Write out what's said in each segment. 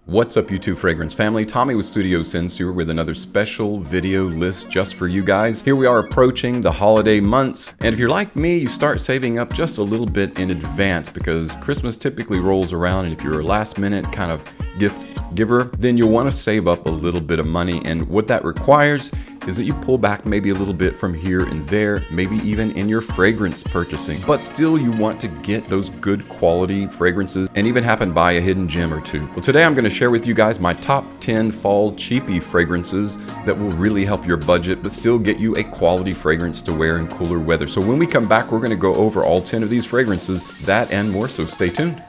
What's up, YouTube fragrance family? Tommy with Studio Censure with another special video list just for you guys. Here we are approaching the holiday months, and if you're like me, you start saving up just a little bit in advance because Christmas typically rolls around, and if you're a last minute kind of gift giver, then you'll want to save up a little bit of money, and what that requires is that you pull back maybe a little bit from here and there, maybe even in your fragrance purchasing. But still, you want to get those good quality fragrances and even happen to buy a hidden gem or two. Well, today I'm going to share with you guys my top 10 fall cheapie fragrances that will really help your budget, but still get you a quality fragrance to wear in cooler weather. So when we come back, we're going to go over all 10 of these fragrances, that and more, so stay tuned.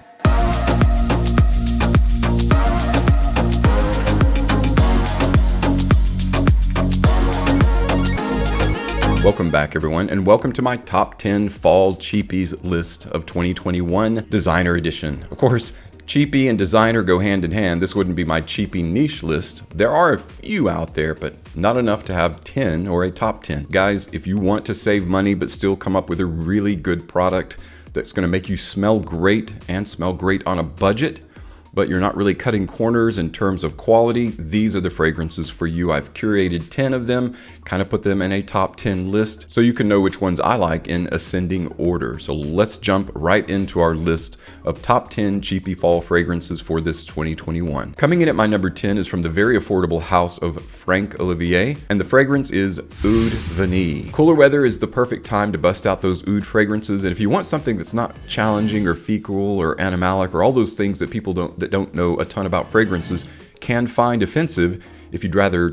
Welcome back, everyone, and welcome to my top 10 fall cheapies list of 2021 designer edition. Of course, cheapie and designer go hand in hand. This wouldn't be my cheapie niche list. There are a few out there, but not enough to have 10 or a top 10. Guys, if you want to save money but still come up with a really good product that's going to make you smell great and smell great on a budget, but you're not really cutting corners in terms of quality, these are the fragrances for you. I've curated 10 of them, kind of put them in a top 10 list so you can know which ones I like in ascending order. So let's jump right into our list of top 10 cheapie fall fragrances for this 2021. Coming in at my number 10 is from the very affordable house of Frank Olivier, and the fragrance is Oud Vanille. Cooler weather is the perfect time to bust out those oud fragrances, and if you want something that's not challenging or fecal or animalic or all those things that people that don't know a ton about fragrances can find offensive, if you'd rather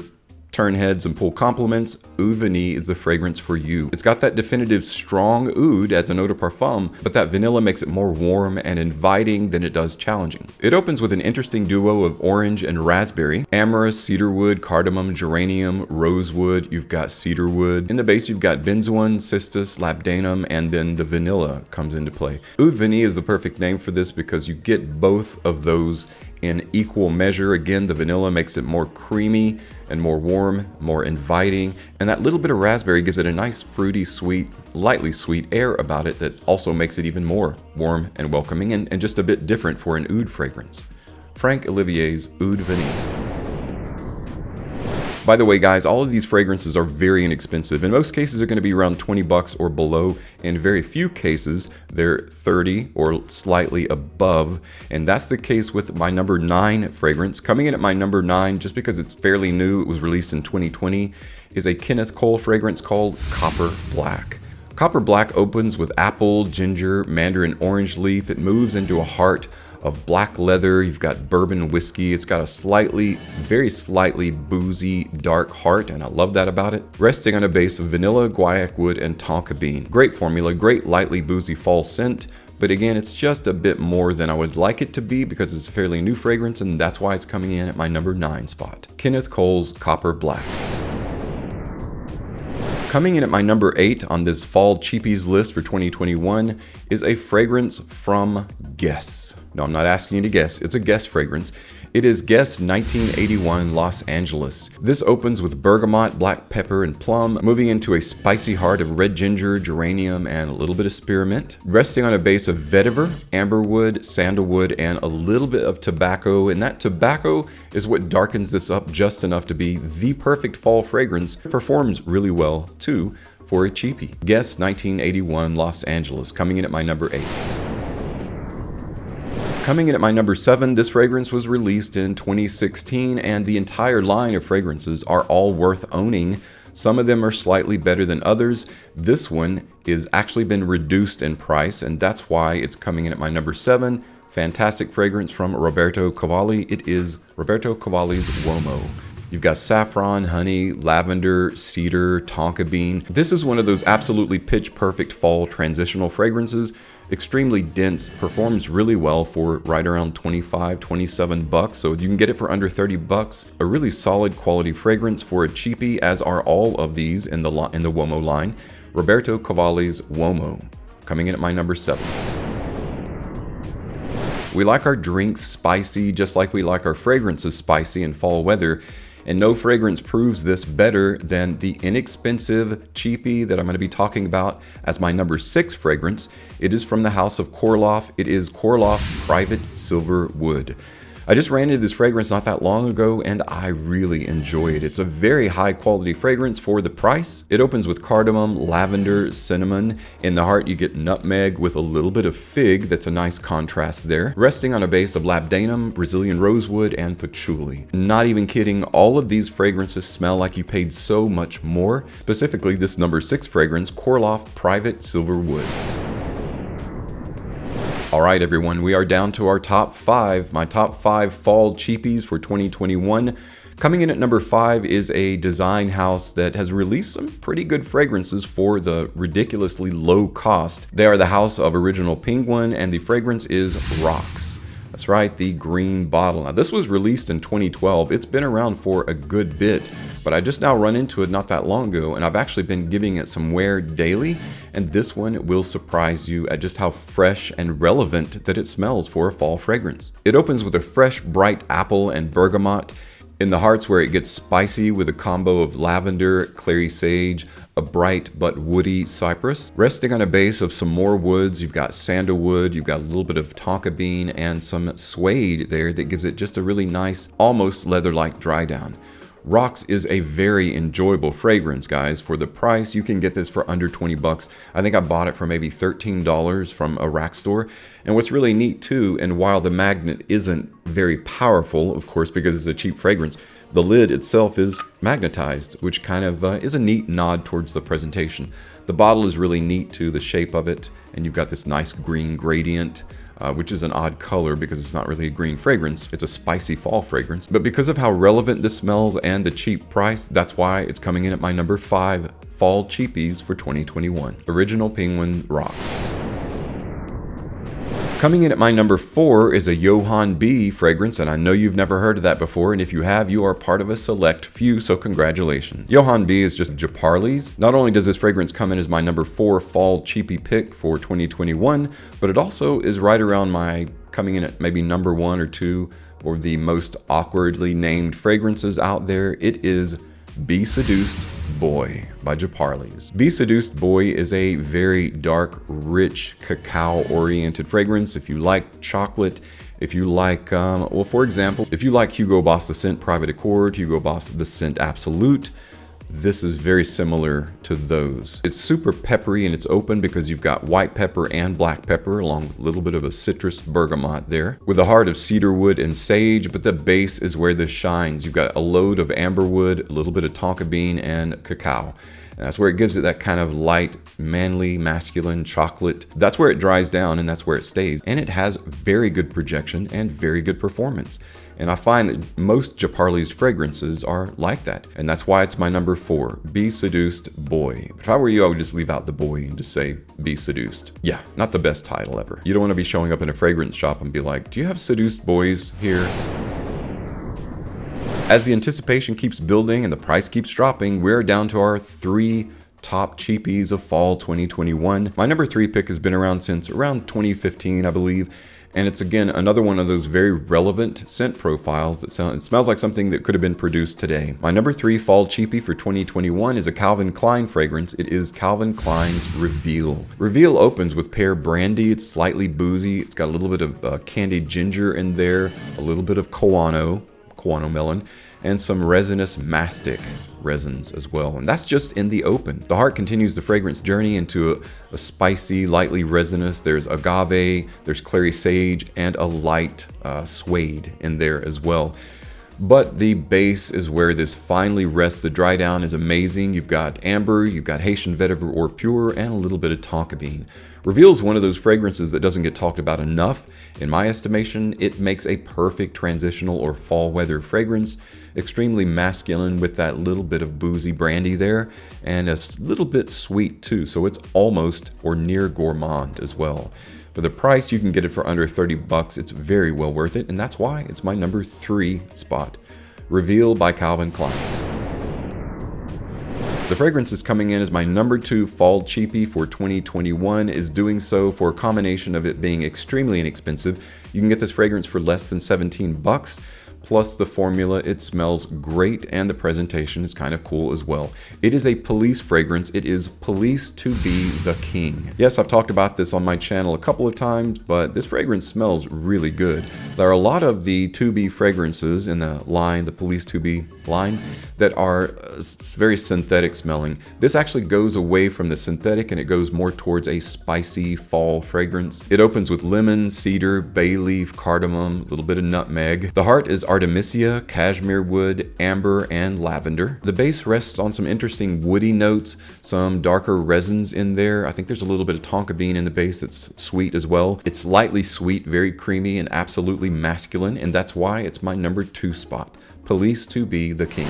turn heads and pull compliments, Oud Vanille is the fragrance for you. It's got that definitive strong oud as an eau de parfum, but that vanilla makes it more warm and inviting than it does challenging. It opens with an interesting duo of orange and raspberry, amorous, cedarwood, cardamom, geranium, rosewood, you've got cedarwood. In the base, you've got benzoin, cistus, labdanum, and then the vanilla comes into play. Oud Vanille is the perfect name for this because you get both of those in equal measure. Again, the vanilla makes it more creamy and more warm, more inviting, and that little bit of raspberry gives it a nice fruity, sweet, lightly sweet air about it that also makes it even more warm and welcoming and just a bit different for an oud fragrance. Frank Olivier's Oud Vanille. By the way, guys, all of these fragrances are very inexpensive. In most cases, they're going to be around 20 bucks or below. In very few cases, they're 30 or slightly above. And that's the case with my number 9 fragrance. Coming in at my number 9, just because it's fairly new, it was released in 2020, is a Kenneth Cole fragrance called Copper Black. Copper Black opens with apple, ginger, mandarin orange leaf. It moves into a heart of black leather. You've got bourbon whiskey. It's got a very slightly boozy, dark heart, and I love that about it. Resting on a base of vanilla, guaiac wood, and tonka bean. Great formula, great lightly boozy fall scent, but again, it's just a bit more than I would like it to be because it's a fairly new fragrance, and that's why it's coming in at my number 9 spot. Kenneth Cole's Copper Black. Coming in at my number 8 on this fall cheapies list for 2021 is a fragrance from Guess. No, I'm not asking you to guess. It's a Guess fragrance. It is Guess 1981 Los Angeles. This opens with bergamot, black pepper, and plum, moving into a spicy heart of red ginger, geranium, and a little bit of spearmint. Resting on a base of vetiver, amberwood, sandalwood, and a little bit of tobacco. And that tobacco is what darkens this up just enough to be the perfect fall fragrance. It performs really well, too, for a cheapie. Guess 1981 Los Angeles, coming in at my number 8. Coming in at my number 7, this fragrance was released in 2016, and the entire line of fragrances are all worth owning. Some of them are slightly better than others. This one is actually been reduced in price, and that's why it's coming in at my number 7. Fantastic fragrance from Roberto Cavalli. It is Roberto Cavalli's Uomo. You've got saffron, honey, lavender, cedar, tonka bean. This is one of those absolutely pitch perfect fall transitional fragrances. Extremely dense, performs really well for right around 25, 27 bucks. So you can get it for under 30 bucks. A really solid quality fragrance for a cheapie, as are all of these in the Uomo line. Roberto Cavalli's Uomo, coming in at my number 7. We like our drinks spicy, just like we like our fragrances spicy in fall weather. And no fragrance proves this better than the inexpensive cheapie that I'm going to be talking about as my number 6 fragrance. It is from the house of Karloff. It is Karloff Private Silver Wood. I just ran into this fragrance not that long ago and I really enjoy it. It's a very high quality fragrance for the price. It opens with cardamom, lavender, cinnamon. In the heart you get nutmeg with a little bit of fig. That's a nice contrast there. Resting on a base of labdanum, Brazilian rosewood, and patchouli. Not even kidding, all of these fragrances smell like you paid so much more. Specifically this number 6 fragrance, Karloff Private Silver Wood. All right, everyone, we are down to our top 5. My top 5 fall cheapies for 2021. Coming in at number 5 is a design house that has released some pretty good fragrances for the ridiculously low cost. They are the house of Original Penguin, and the fragrance is Rocks. That's right, the green bottle. Now, this was released in 2012. It's been around for a good bit, but I just now run into it not that long ago, and I've actually been giving it some wear daily, and this one will surprise you at just how fresh and relevant that it smells for a fall fragrance. It opens with a fresh, bright apple and bergamot. In the hearts where it gets spicy with a combo of lavender, clary sage, a bright but woody cypress. Resting on a base of some more woods, you've got sandalwood, you've got a little bit of tonka bean and some suede there that gives it just a really nice, almost leather-like dry down. Rocks is a very enjoyable fragrance, guys. For the price, you can get this for under 20 bucks. I think I bought it for maybe $13 from a rack store. And what's really neat too, and while the magnet isn't very powerful, of course, because it's a cheap fragrance, the lid itself is magnetized, which kind of is a neat nod towards the presentation. The bottle is really neat too, the shape of it, and you've got this nice green gradient. Which is an odd color because it's not really a green fragrance. It's a spicy fall fragrance. But because of how relevant this smells and the cheap price, that's why it's coming in at my number 5 fall cheapies for 2021. Original Penguin Rocks. Coming in at my number 4 is a Johann B fragrance, and I know you've never heard of that before, and if you have, you are part of a select few, so congratulations. Johann B is just Japarli's. Not only does this fragrance come in as my number 4 fall cheapie pick for 2021, but it also is right around my coming in at maybe number 1 or 2 or the most awkwardly named fragrances out there. It is Be Seduced Boy by Japarli's. Be Seduced Boy is a very dark, rich, cacao-oriented fragrance. If you like chocolate, if you like, well, for example, if you like Hugo Boss The Scent Private Accord, Hugo Boss The Scent Absolute, this is very similar to those. It's super peppery and it's open because you've got white pepper and black pepper along with a little bit of a citrus bergamot there. With a heart of cedarwood and sage, but the base is where this shines. You've got a load of amberwood, a little bit of tonka bean, and cacao. And that's where it gives it that kind of light, manly, masculine chocolate. That's where it dries down and that's where it stays. And it has very good projection and very good performance. And I find that most Japarli's fragrances are like that. And that's why it's my number 4, Be Seduced Boy. If I were you, I would just leave out the boy and just say Be Seduced. Yeah, not the best title ever. You don't want to be showing up in a fragrance shop and be like, do you have seduced boys here? As the anticipation keeps building and the price keeps dropping, we're down to our 3 top cheapies of fall 2021. My number 3 pick has been around since around 2015, I believe. And it's again another one of those very relevant scent profiles that it smells like something that could have been produced today. My number 3 fall cheapie for 2021 is a Calvin Klein fragrance. It is Calvin Klein's Reveal. Reveal opens with pear brandy. It's slightly boozy. It's got a little bit of candied ginger in there, a little bit of Koano melon, and some resinous mastic resins as well. And that's just in the open. The heart continues the fragrance journey into a spicy, lightly resinous. There's agave, there's clary sage, and a light suede in there as well. But the base is where this finally rests. The dry down is amazing. You've got amber, you've got Haitian vetiver or pure, and a little bit of tonka bean. Reveal is one of those fragrances that doesn't get talked about enough. In my estimation, it makes a perfect transitional or fall weather fragrance. Extremely masculine with that little bit of boozy brandy there, and a little bit sweet too, so it's almost or near gourmand as well. For the price, you can get it for under 30 bucks. It's very well worth it, and that's why it's my number 3 spot. Reveal by Calvin Klein. The fragrance is coming in as my number 2 fall cheapie for 2021, is doing so for a combination of it being extremely inexpensive. You can get this fragrance for less than 17 bucks, plus the formula. It smells great and the presentation is kind of cool as well. It is a police fragrance. It is Police to Be the King. Yes, I've talked about this on my channel a couple of times, but this fragrance smells really good. There are a lot of the To Be fragrances in the line, the Police To Be line, that are very synthetic smelling. This actually goes away from the synthetic and it goes more towards a spicy fall fragrance. It opens with lemon, cedar, bay leaf, cardamom, a little bit of nutmeg. The heart is artemisia, cashmere wood, amber, and lavender. The base rests on some interesting woody notes, some darker resins in there. I think there's a little bit of tonka bean in the base that's sweet as well. It's lightly sweet, very creamy, and absolutely masculine, and that's why it's my number 2 spot. Police to Be the King.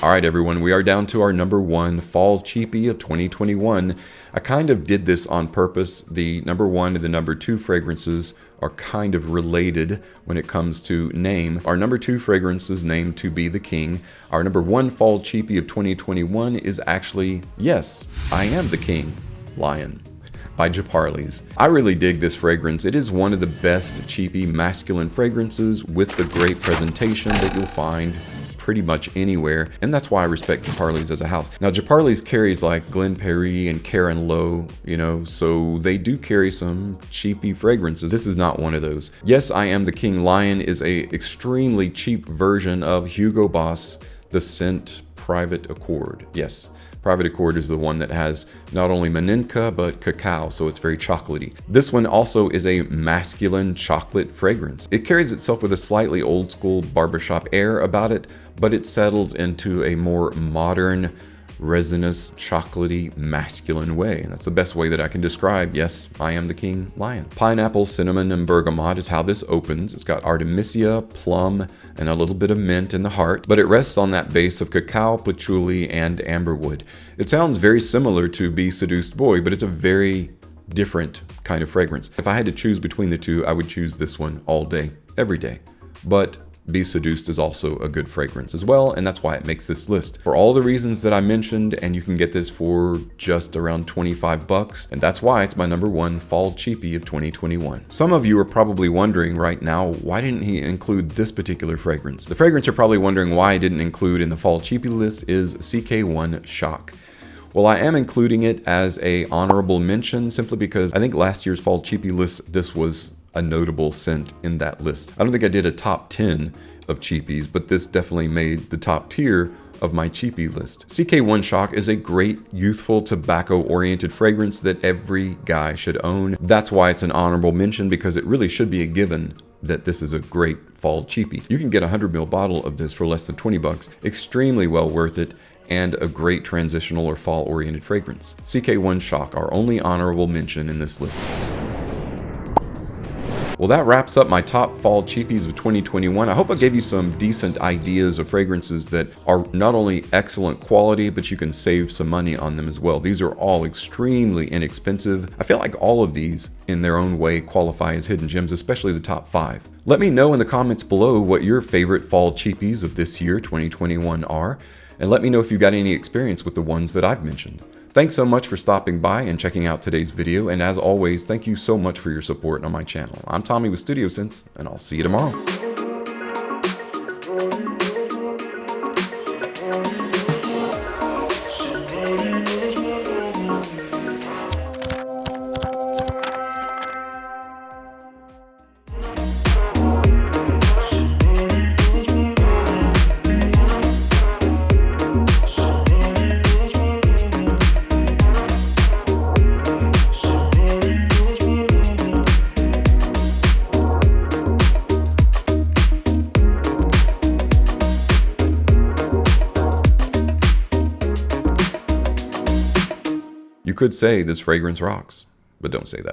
Alright everyone, we are down to our number 1 fall cheapie of 2021. I kind of did this on purpose. The number 1 and the number 2 fragrances are kind of related when it comes to name. Our number 2 fragrance is named To Be the King. Our number 1 fall cheapie of 2021 is actually, yes, I Am the King, Lion, by CHEAPIES. I really dig this fragrance. It is one of the best cheapie masculine fragrances with the great presentation that you'll find pretty much anywhere, and that's why I respect CHEAPIES as a house. Now CHEAPIES carries like Glen Perry and Karen Lowe, you know, so they do carry some cheapy fragrances. This is not one of those. Yes, I Am the King Lion is a extremely cheap version of Hugo Boss The Scent Private Accord. Yes, Private Accord is the one that has not only maninka but cacao, so it's very chocolatey. This one also is a masculine chocolate fragrance. It carries itself with a slightly old school barbershop air about it, but it settles into a more modern, resinous, chocolatey, masculine way. And that's the best way that I can describe, yes, I Am the King Lion. Pineapple, cinnamon, and bergamot is how this opens. It's got artemisia, plum, and a little bit of mint in the heart, but it rests on that base of cacao, patchouli, and amberwood. It sounds very similar to Be Seduced Boy, but it's a very different kind of fragrance. If I had to choose between the two, I would choose this one all day, every day. But Be Seduced is also a good fragrance as well, and that's why it makes this list. For all the reasons that I mentioned, and you can get this for just around 25 bucks, and that's why it's my number 1 fall cheapie of 2021. Some of you are probably wondering right now, why didn't he include this particular fragrance? The fragrance you're probably wondering why I didn't include in the fall cheapie list is CK1 Shock. Well, I am including it as a honorable mention simply because I think last year's fall cheapie list, this was a notable scent in that list. I don't think I did a top 10 of cheapies, but this definitely made the top tier of my cheapie list. CK1 Shock is a great youthful tobacco-oriented fragrance that every guy should own. That's why it's an honorable mention, because it really should be a given that this is a great fall cheapie. You can get a 100ml bottle of this for less than 20 bucks. Extremely well worth it, and a great transitional or fall-oriented fragrance. CK1 Shock, our only honorable mention in this list. Well, that wraps up my top fall cheapies of 2021. I hope I gave you some decent ideas of fragrances that are not only excellent quality, but you can save some money on them as well. These are all extremely inexpensive. I feel like all of these in their own way qualify as hidden gems, especially the top 5. Let me know in the comments below what your favorite fall cheapies of this year, 2021 are, and let me know if you got any experience with the ones that I've mentioned. Thanks so much for stopping by and checking out today's video, and as always, thank you so much for your support on my channel. I'm Tommy with Studio Sense, and I'll see you tomorrow. You could say this fragrance rocks, but don't say that.